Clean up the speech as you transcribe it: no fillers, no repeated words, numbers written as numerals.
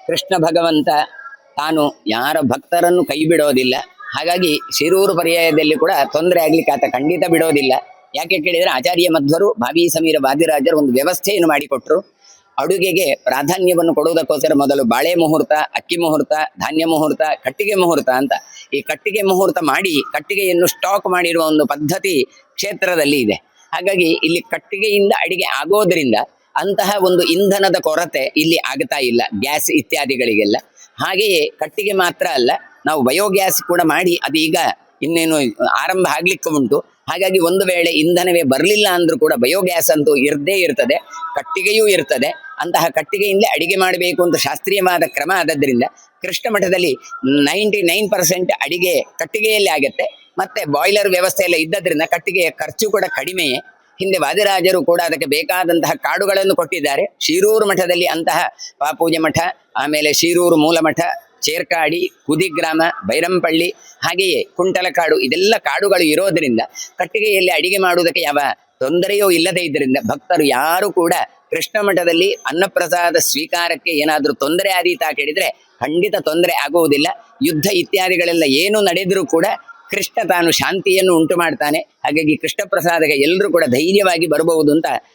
ಕೃಷ್ಣ ಭಗವಂತ ತಾನು ಯಾರ ಭಕ್ತರನ್ನು ಕೈ ಬಿಡೋದಿಲ್ಲ. ಹಾಗಾಗಿ ಶಿರೂರು ಪರ್ಯಾಯದಲ್ಲಿ ಕೂಡ ತೊಂದರೆ ಆಗ್ಲಿಕ್ಕೆ ಆತ ಖಂಡಿತ ಬಿಡೋದಿಲ್ಲ. ಯಾಕೆ ಕೇಳಿದರೆ ಆಚಾರ್ಯ ಮಧ್ವರು ಭಾವಿ ಸಮೀರ ವಾದಿರಾಜರು ಒಂದು ವ್ಯವಸ್ಥೆಯನ್ನು ಮಾಡಿಕೊಟ್ರು. ಅಡುಗೆಗೆ ಪ್ರಾಧಾನ್ಯವನ್ನು ಕೊಡುವುದಕ್ಕೋಸ್ಕರ ಮೊದಲು ಬಾಳೆ ಮುಹೂರ್ತ, ಅಕ್ಕಿ ಮುಹೂರ್ತ, ಧಾನ್ಯ ಮುಹೂರ್ತ, ಕಟ್ಟಿಗೆ ಮುಹೂರ್ತ ಅಂತ ಈ ಕಟ್ಟಿಗೆ ಮುಹೂರ್ತ ಮಾಡಿ ಕಟ್ಟಿಗೆಯನ್ನು ಸ್ಟಾಕ್ ಮಾಡಿರುವ ಒಂದು ಪದ್ಧತಿ ಕ್ಷೇತ್ರದಲ್ಲಿ ಇದೆ. ಹಾಗಾಗಿ ಇಲ್ಲಿ ಕಟ್ಟಿಗೆಯಿಂದ ಅಡಿಗೆ ಆಗೋದ್ರಿಂದ ಅಂತಹ ಒಂದು ಇಂಧನದ ಕೊರತೆ ಇಲ್ಲಿ ಆಗ್ತಾ ಇಲ್ಲ ಗ್ಯಾಸ್ ಇತ್ಯಾದಿಗಳಿಗೆಲ್ಲ. ಹಾಗೆಯೇ ಕಟ್ಟಿಗೆ ಮಾತ್ರ ಅಲ್ಲ, ನಾವು ಬಯೋಗ್ಯಾಸ್ ಕೂಡ ಮಾಡಿ ಅದೀಗ ಇನ್ನೇನು ಆರಂಭ ಆಗ್ಲಿಕ್ಕೆ ಉಂಟು. ಹಾಗಾಗಿ ಒಂದು ವೇಳೆ ಇಂಧನವೇ ಬರಲಿಲ್ಲ ಅಂದ್ರೂ ಕೂಡ ಬಯೋಗ್ಯಾಸ್ ಅಂತೂ ಇರದೇ ಇರ್ತದೆ, ಕಟ್ಟಿಗೆಯೂ ಇರ್ತದೆ. ಅಂತಹ ಕಟ್ಟಿಗೆಯಿಂದಲೇ ಅಡಿಗೆ ಮಾಡಬೇಕು ಅಂತ ಶಾಸ್ತ್ರೀಯವಾದ ಕ್ರಮ ಆದದ್ರಿಂದ ಕೃಷ್ಣ ಮಠದಲ್ಲಿ 99% ಅಡಿಗೆ ಕಟ್ಟಿಗೆಯಲ್ಲಿ ಆಗುತ್ತೆ. ಮತ್ತೆ ಬಾಯ್ಲರ್ ವ್ಯವಸ್ಥೆ ಎಲ್ಲ ಇದ್ದದ್ರಿಂದ ಕಟ್ಟಿಗೆಯ ಖರ್ಚು ಕೂಡ ಕಡಿಮೆಯೇ. ಹಿಂದೆ ವಾದಿರಾಜರು ಕೂಡ ಅದಕ್ಕೆ ಬೇಕಾದಂತಹ ಕಾಡುಗಳನ್ನು ಕೊಟ್ಟಿದ್ದಾರೆ. ಶಿರೂರು ಮಠದಲ್ಲಿ ಅಂತಹ ಪಾಪೂಜೆ ಮಠ, ಆಮೇಲೆ ಶಿರೂರು ಮೂಲಮಠ, ಚೇರ್ಕಾಡಿ, ಕುದಿಗ್ರಾಮ, ಬೈರಂಪಳ್ಳಿ, ಹಾಗೆಯೇ ಕುಂಟಲಕಾಡು, ಇದೆಲ್ಲ ಕಾಡುಗಳು ಇರೋದರಿಂದ ಕಟ್ಟಿಗೆಯಲ್ಲಿ ಅಡಿಗೆ ಮಾಡುವುದಕ್ಕೆ ಯಾವ ತೊಂದರೆಯೂ ಇಲ್ಲದೇ ಇದರಿಂದ ಭಕ್ತರು ಯಾರು ಕೂಡ ಕೃಷ್ಣ ಮಠದಲ್ಲಿ ಅನ್ನಪ್ರಸಾದ ಸ್ವೀಕಾರಕ್ಕೆ ಏನಾದರೂ ತೊಂದರೆ ಆದೀತಾ ಕೇಳಿದರೆ ಖಂಡಿತ ತೊಂದರೆ ಆಗುವುದಿಲ್ಲ. ಯುದ್ಧ ಇತ್ಯಾದಿಗಳೆಲ್ಲ ಏನು ನಡೆದರೂ ಕೂಡ ಕೃಷ್ಣ ತಾನು ಶಾಂತಿಯನ್ನು ಉಂಟು ಮಾಡ್ತಾನೆ. ಹಾಗಾಗಿ ಕೃಷ್ಣ ಪ್ರಸಾದಕ್ಕೆ ಎಲ್ಲರೂ ಕೂಡ ಧೈರ್ಯವಾಗಿ ಬರಬಹುದು ಅಂತ